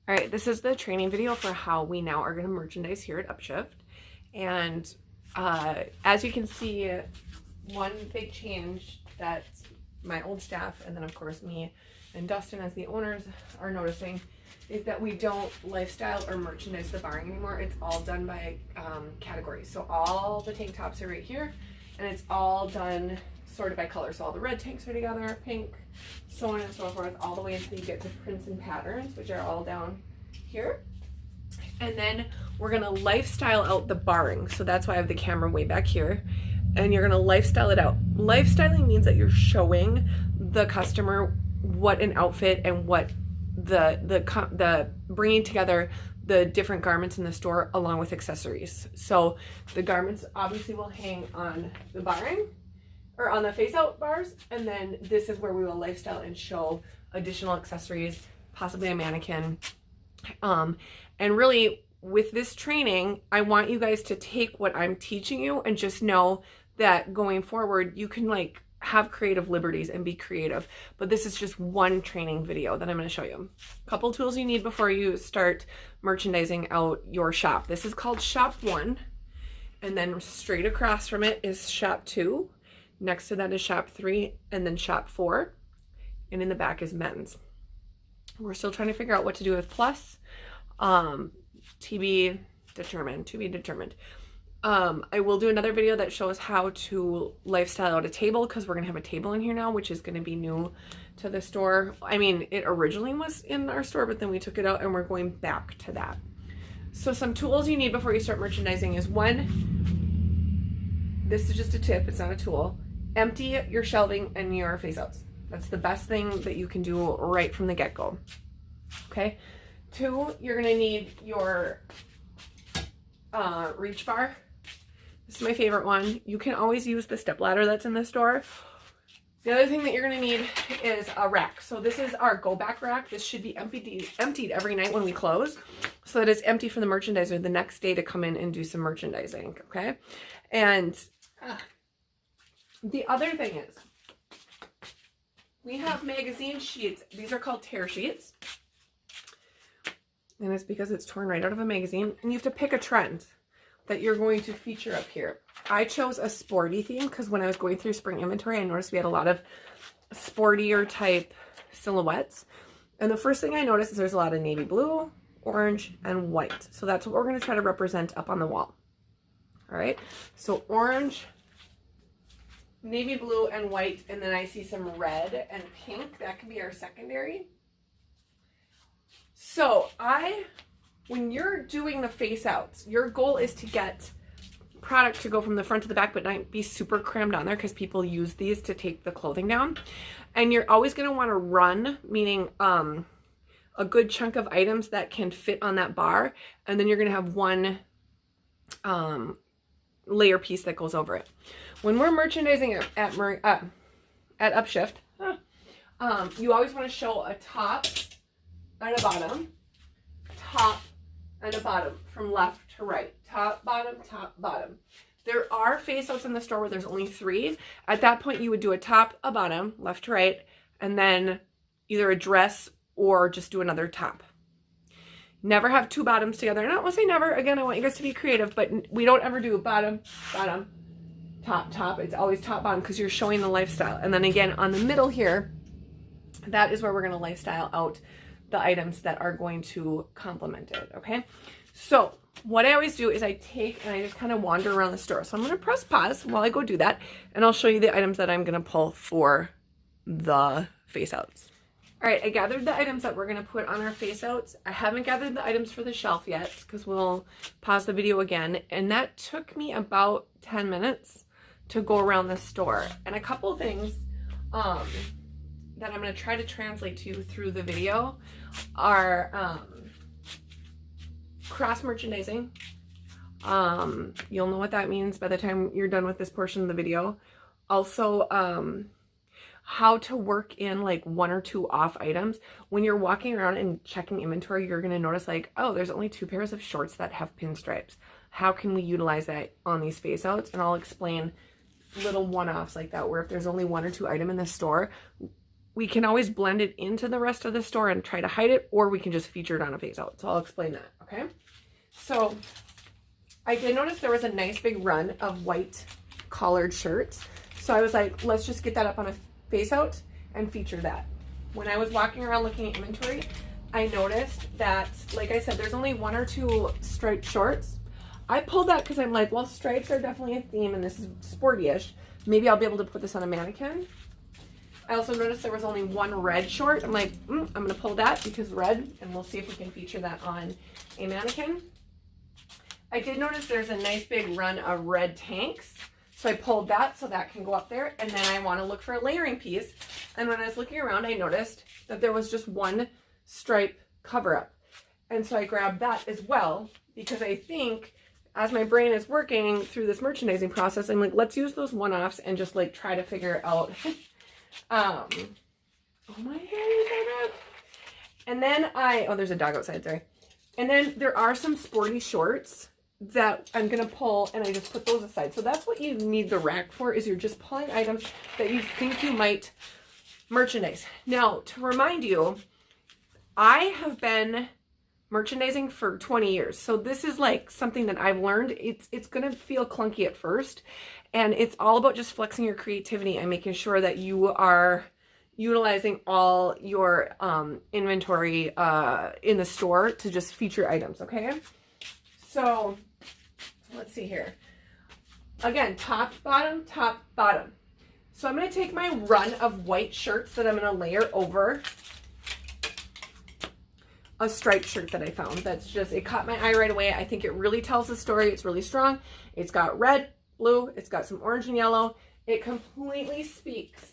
All right, this is the training video for how we now are going to merchandise here at Upshift. And as you can see, one big change that my old staff, and then of course me and Dustin as the owners, are noticing is that we don't lifestyle or merchandise the barring anymore. It's all done by categories. So all the tank tops are right here, and it's all done sorted by color. So all the red tanks are together, pink, so on and so forth, all the way until you get to prints and patterns, which are all down here. And then we're gonna lifestyle out the barring. So that's why I have the camera way back here. And you're gonna lifestyle it out. Lifestyling means that you're showing the customer what an outfit and what the bringing together the different garments in the store along with accessories. So the garments obviously will hang on the barring or on the face out bars, and then this is where we will lifestyle and show additional accessories, possibly a mannequin. And really with this training, I want you guys to take what I'm teaching you and just know that going forward, you can like have creative liberties and be creative. But this is just one training video that I'm going to show you. A couple tools you need before you start merchandising out your shop. This is called Shop 1. And then straight across from it is Shop 2. Next to that is Shop 3, and then Shop 4. And in the back is men's. We're still trying to figure out what to do with plus. To be determined. I will do another video that shows how to lifestyle out a table, because we're going to have a table in here now, which is going to be new to the store. I mean, it originally was in our store, but then we took it out and we're going back to that. So some tools you need before you start merchandising is one, this is just a tip, it's not a tool. Empty your shelving and your face outs. That's the best thing that you can do right from the get-go. Okay. 2, you're going to need your reach bar. This is my favorite one. You can always use the step ladder that's in the store. The other thing that you're going to need is a rack. So this is our go back rack. This should be emptied every night when we close, so that it's empty for the merchandiser the next day to come in and do some merchandising. Okay. And the other thing is we have magazine sheets. These are called tear sheets. And it's because it's torn right out of a magazine. And you have to pick a trend that you're going to feature up here. I chose a sporty theme because when I was going through spring inventory, I noticed we had a lot of sportier type silhouettes. And the first thing I noticed is there's a lot of navy blue, orange, and white. So that's what we're going to try to represent up on the wall. All right. So orange, navy blue, and white. And then I see some red and pink. That can be our secondary. So when you're doing the face outs, your goal is to get product to go from the front to the back, but not be super crammed on there, because people use these to take the clothing down. And you're always going to want to run, meaning a good chunk of items that can fit on that bar. And then you're going to have one layer piece that goes over it. When we're merchandising at Upshift, you always want to show a top and a bottom, top and a bottom, from left to right, top, bottom, top, bottom. There are face outs in the store where there's only 3. At that point, you would do a top, a bottom, left to right, and then either a dress or just do another top. Never have 2 bottoms together. And I won't say never. Again, I want you guys to be creative, but we don't ever do bottom, bottom, top, top. It's always top, bottom, because you're showing the lifestyle. And then again, on the middle here, that is where we're going to lifestyle out the items that are going to complement it. Okay. So what I always do is I take and I just kind of wander around the store. So I'm going to press pause while I go do that, and I'll show you the items that I'm going to pull for the face outs. All right. I gathered the items that we're going to put on our face outs. I haven't gathered the items for the shelf yet, because we'll pause the video again. And that took me about 10 minutes to go around the store. And a couple things, that I'm going to try to translate to you through the video are cross merchandising. You'll know what that means by the time you're done with this portion of the video. Also, how to work in like 1 or 2 off items. When you're walking around and checking inventory, you're going to notice like, oh, there's only 2 pairs of shorts that have pinstripes. How can we utilize that on these face outs? And I'll explain little one-offs like that, where if there's only 1 or 2 items in the store, we can always blend it into the rest of the store and try to hide it, or we can just feature it on a face out. So I'll explain that, okay? So I did notice there was a nice big run of white collared shirts. So I was like, let's just get that up on a face out and feature that. When I was walking around looking at inventory, I noticed that, like I said, there's only 1 or 2 striped shorts. I pulled that because I'm like, well, stripes are definitely a theme and this is sporty-ish. Maybe I'll be able to put this on a mannequin. I also noticed there was only 1 red short. I'm like, I'm going to pull that because red, and we'll see if we can feature that on a mannequin. I did notice there's a nice big run of red tanks. So I pulled that so that can go up there. And then I want to look for a layering piece. And when I was looking around, I noticed that there was just 1 stripe cover up. And so I grabbed that as well because I think as my brain is working through this merchandising process, I'm like, let's use those one-offs and just like try to figure out oh my hair is so bad. And then oh, there's a dog outside, sorry. And then there are some sporty shorts that I'm gonna pull, and I just put those aside. So that's what you need the rack for, is you're just pulling items that you think you might merchandise. Now, to remind you, I have been merchandising for 20 years. So this is like something that I've learned. It's gonna feel clunky at first, and it's all about just flexing your creativity and making sure that you are utilizing all your inventory in the store to just feature items, okay? So let's see here. Again, top, bottom, top, bottom. So I'm gonna take my run of white shirts that I'm gonna layer over a striped shirt that I found. That's just, it caught my eye right away. I think it really tells the story. It's really strong. It's got red, blue, it's got some orange and yellow. It completely speaks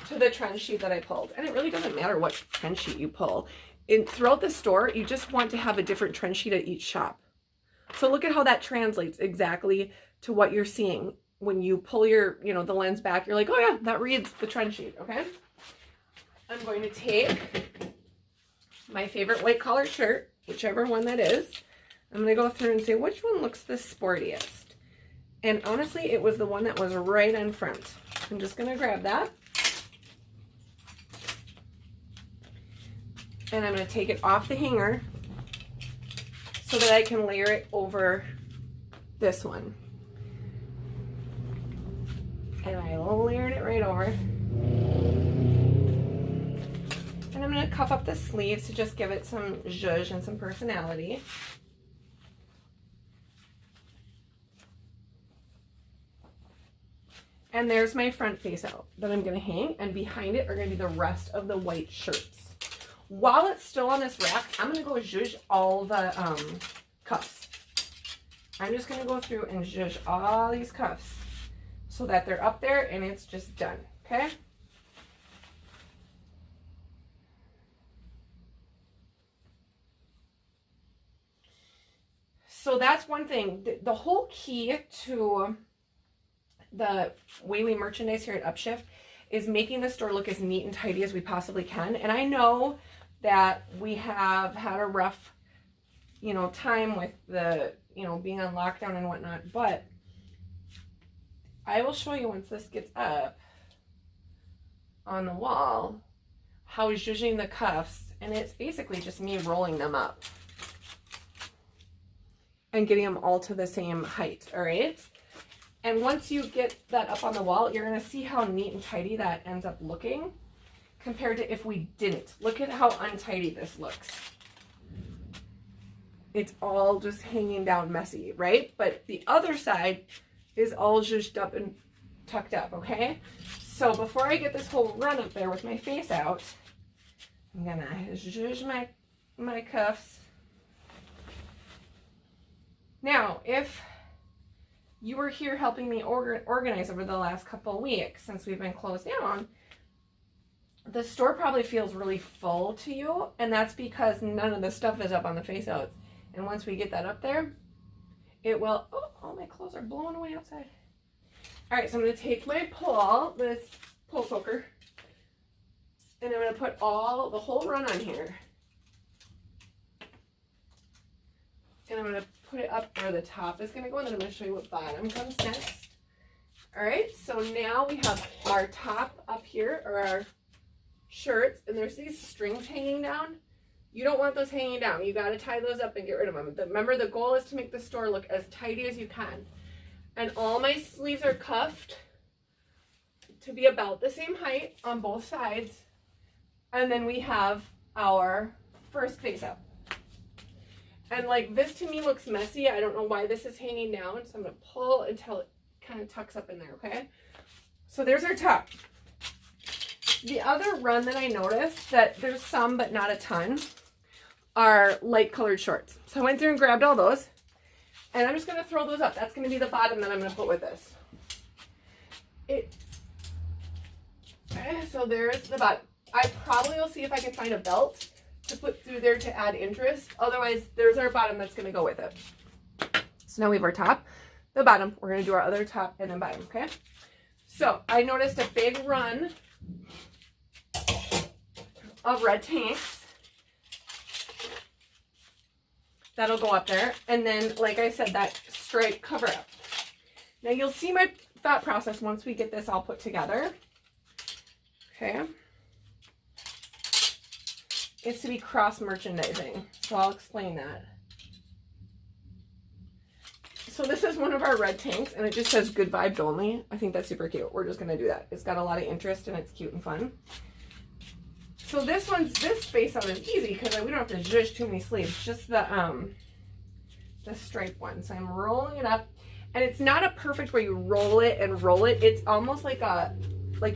to the trend sheet that I pulled. And it really doesn't matter what trend sheet you pull. Throughout the store, you just want to have a different trend sheet at each shop. So look at how that translates exactly to what you're seeing. When you pull your, the lens back, you're like, oh yeah, that reads the trend sheet, okay? I'm going to take my favorite white collared shirt, whichever one that is. I'm going to go through and say, which one looks the sportiest? And honestly, it was the one that was right in front. I'm just going to grab that. And I'm going to take it off the hanger so that I can layer it over this one. And I layered it right over. And I'm going to cuff up the sleeves to just give it some zhuzh and some personality. And there's my front face out that I'm going to hang, and behind it are going to be the rest of the white shirts. While it's still on this rack, I'm going to go zhuzh all the cuffs. I'm just going to go through and zhuzh all these cuffs so that they're up there and it's just done, okay? So that's one thing. The whole key to the way we merchandise here at Upshift is making the store look as neat and tidy as we possibly can. And I know that we have had a rough, time with the, being on lockdown and whatnot, but I will show you once this gets up on the wall how zhuzhing the cuffs, and it's basically just me rolling them up and getting them all to the same height, all right? And once you get that up on the wall, you're gonna see how neat and tidy that ends up looking compared to if we didn't. Look at how untidy this looks. It's all just hanging down messy, right? But the other side is all zhuzhed up and tucked up, okay? So before I get this whole run up there with my face out, I'm gonna zhuzh my cuffs. Now, if you were here helping me organize over the last couple of weeks since we've been closed down, the store probably feels really full to you, and that's because none of the stuff is up on the face outs. And once we get that up there, it will, oh, all my clothes are blowing away outside. All right, so I'm gonna take my this pull poker, and I'm gonna put the whole run on here. And I'm gonna put it up where the top is gonna go, and then I'm gonna show you what bottom comes next. All right, so now we have our top up here, or our shirts and there's these strings hanging down, you don't want those hanging down. You got to tie those up and get rid of them. Remember, the goal is to make the store look as tidy as you can. And all my sleeves are cuffed to be about the same height on both sides. And then we have our first face up. And like this to me looks messy. I don't know why this is hanging down. So I'm going to pull until it kind of tucks up in there, okay? So there's our top. The other run that I noticed, that there's some but not a ton, are light colored shorts. So I went through and grabbed all those. And I'm just going to throw those up. That's going to be the bottom that I'm going to put with this. So there's the bottom. I probably will see if I can find a belt to put through there to add interest. Otherwise, there's our bottom that's going to go with it. So now we have our top, the bottom. We're going to do our other top and then bottom, okay? So I noticed a big run of red tanks. That'll go up there. And then, like I said, that stripe cover up. Now you'll see my thought process once we get this all put together. Okay. It's to be cross merchandising. So I'll explain that. So this is one of our red tanks and it just says good vibes only. I think that's super cute. We're just going to do that. It's got a lot of interest and it's cute and fun. So this face out is easy because we don't have to zhuzh too many sleeves. Just the stripe one. So I'm rolling it up, and it's not a perfect where you roll it and roll it. It's almost like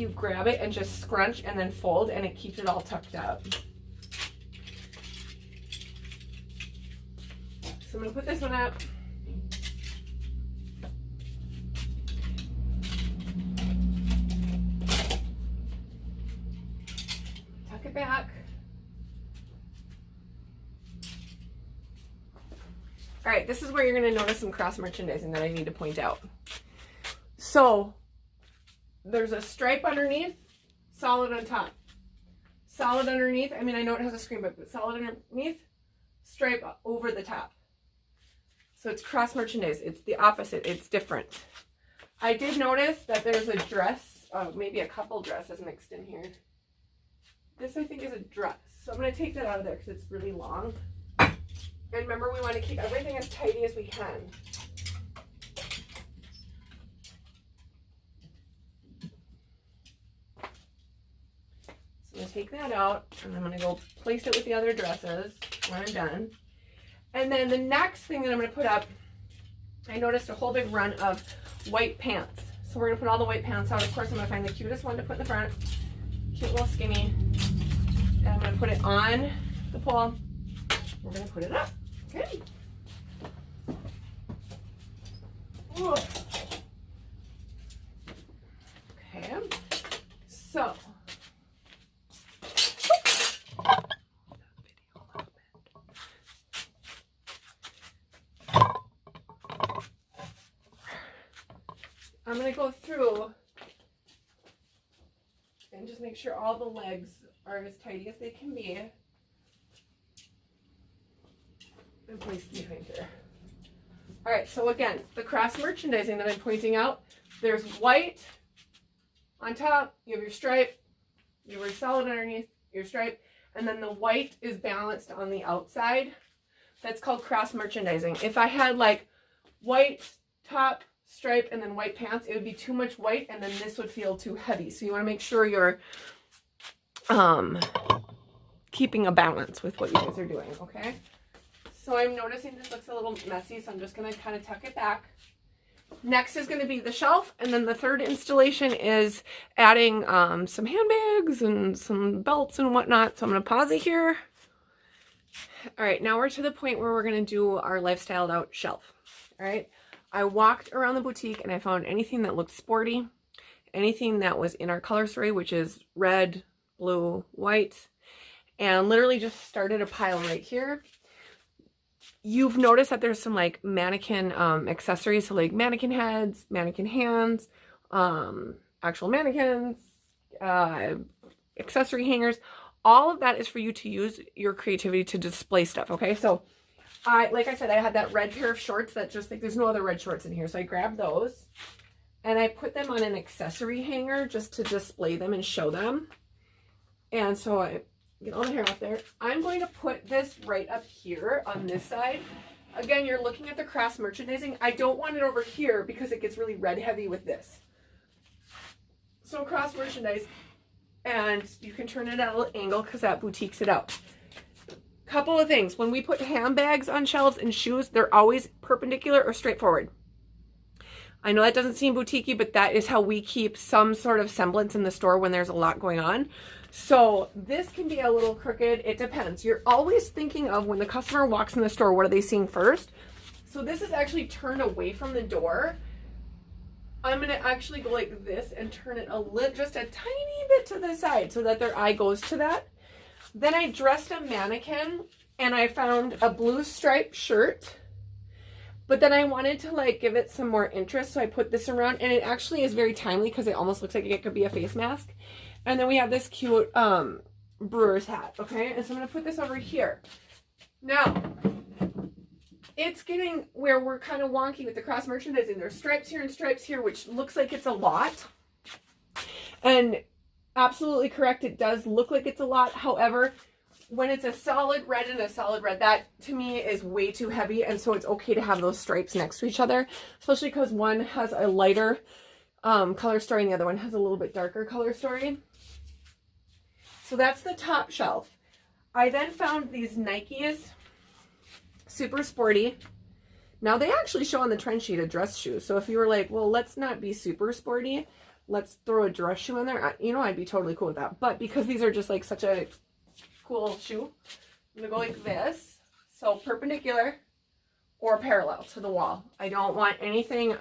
you grab it and just scrunch and then fold, and it keeps it all tucked up. So I'm gonna put this one up. It back. All right, this is where you're going to notice some cross merchandising that I need to point out. So there's a stripe underneath, solid on top. Solid underneath, I mean, I know it has a screen, but solid underneath, stripe over the top. So it's cross merchandise. It's the opposite. It's different. I did notice that there's a dress, maybe a couple dresses mixed in here. This, I think, is a dress. So I'm going to take that out of there because it's really long. And remember, we want to keep everything as tidy as we can. So I'm going to take that out, and I'm going to go place it with the other dresses when I'm done. And then the next thing that I'm going to put up, I noticed a whole big run of white pants. So we're going to put all the white pants out. Of course, I'm going to find the cutest one to put in the front. Cute little skinny. And I'm going to put it on the pole. We're going to put it up. Okay. Ooh. Okay. So. I'm going to go through and just make sure all the legs are as tidy as they can be. And place behind here. All right, so again, the cross merchandising that I'm pointing out, there's white on top, you have your stripe, you have your solid underneath, your stripe, and then the white is balanced on the outside. That's called cross merchandising. If I had like white top, stripe, and then white pants, it would be too much white, and then this would feel too heavy. So you want to make sure you're keeping a balance with what you guys are doing, okay? So I'm noticing this looks a little messy, so I'm just going to kind of tuck it back. Next is going to be the shelf, and then the third installation is adding some handbags and some belts and whatnot. So I'm going to pause it here. All right, now we're to the point where we're going to do our lifestyled out shelf. All right. I walked around the boutique and I found anything that looked sporty, anything that was in our color story, which is red, blue, white, and literally just started a pile right here. You've noticed that there's some like mannequin accessories, so like mannequin heads, mannequin hands, actual mannequins, accessory hangers. All of that is for you to use your creativity to display stuff, okay? So like I said, I had that red pair of shorts that just like, there's no other red shorts in here. So I grabbed those and I put them on an accessory hanger just to display them and show them. And so I get all the hair off there. I'm going to put this right up here on this side. Again, you're looking at the cross merchandising. I don't want it over here because it gets really red heavy with this. So cross merchandise, and you can turn it at a little angle because that boutiques it out. Couple of things. When we put handbags on shelves and shoes, they're always perpendicular or straight forward. I know that doesn't seem boutiquey, but that is how we keep some sort of semblance in the store when there's a lot going on. So this can be a little crooked. It depends. You're always thinking of when the customer walks in the store, what are they seeing first? So this is actually turned away from the door. I'm going to actually go like this and turn it just a tiny bit to the side so that their eye goes to that. Then I dressed a mannequin and I found a blue striped shirt, but then I wanted to like give it some more interest. So I put this around, and it actually is very timely because it almost looks like it could be a face mask. And then we have this cute brewer's hat. Okay. And so I'm going to put this over here. Now it's getting where we're kind of wonky with the cross merchandising. There's stripes here and stripes here, which looks like it's a lot. And absolutely correct. It does look like it's a lot. However, when it's a solid red and a solid red, that to me is way too heavy. And so it's okay to have those stripes next to each other, especially because one has a lighter color story and the other one has a little bit darker color story. So that's the top shelf. I then found these Nikes, super sporty. Now they actually show on the trend sheet a dress shoe. So if you were like, well, let's not be super sporty, let's throw a dress shoe in there, you know, I'd be totally cool with that. But because these are just like such a cool shoe, I'm gonna go like this. So perpendicular or parallel to the wall. I don't want anything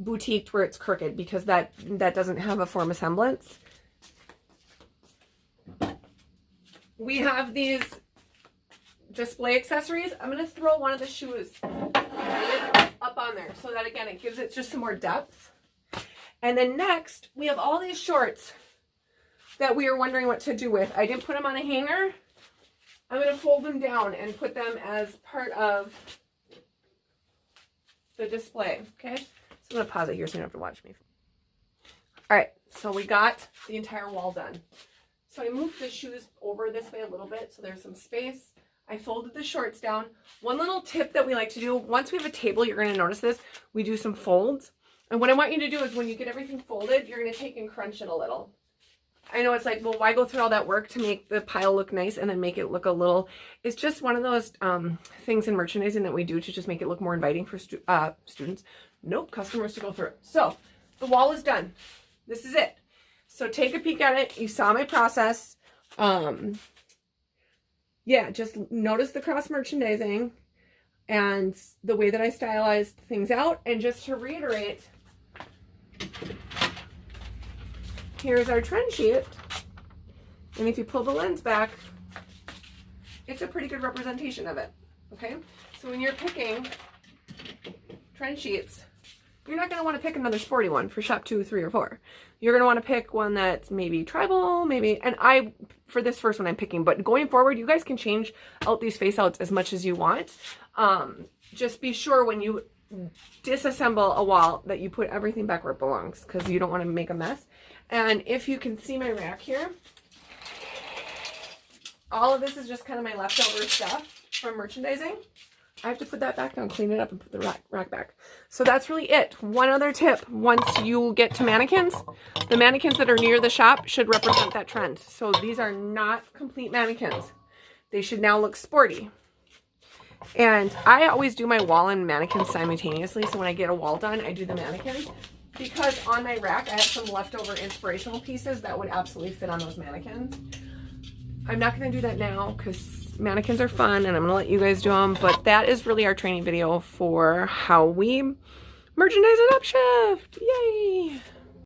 boutiqued where it's crooked, because that doesn't have a form of semblance. We have these display accessories. I'm going to throw one of the shoes up on there so that, again, it gives it just some more depth. And then next, we have all these shorts that we are wondering what to do with. I didn't put them on a hanger. I'm going to fold them down and put them as part of the display. Okay, so I'm going to pause it here so you don't have to watch me. All right, so we got the entire wall done. So I moved the shoes over this way a little bit so there's some space. I folded the shorts down. One little tip that we like to do, once we have a table, you're going to notice this, we do some folds. And what I want you to do is when you get everything folded, you're going to take and crunch it a little. I know it's like, well, why go through all that work to make the pile look nice and then make it look a little, it's just one of those things in merchandising that we do to just make it look more inviting for customers to go through. So the wall is done. This is it. So take a peek at it. You saw my process. Yeah, just notice the cross merchandising and the way that I stylized things out. And just to reiterate, here's our trend sheet. And if you pull the lens back, it's a pretty good representation of it. Okay, so when you're picking trend sheets, you're not going to want to pick another sporty one for shop 2, 3, or 4. You're going to want to pick one that's maybe tribal, maybe, and for this first one I'm picking, but going forward, you guys can change out these face outs as much as you want. Just be sure when you disassemble a wall that you put everything back where it belongs, because you don't want to make a mess. And if you can see my rack here, all of this is just kind of my leftover stuff from merchandising. I have to put that back down, clean it up, and put the rack back. So that's really it. One other tip. Once you get to mannequins, the mannequins that are near the shop should represent that trend. So these are not complete mannequins. They should now look sporty. And I always do my wall and mannequins simultaneously. So when I get a wall done, I do the mannequins. Because on my rack, I have some leftover inspirational pieces that would absolutely fit on those mannequins. I'm not going to do that now because mannequins are fun and I'm going to let you guys do them. But that is really our training video for how we merchandise at Upshift. Yay!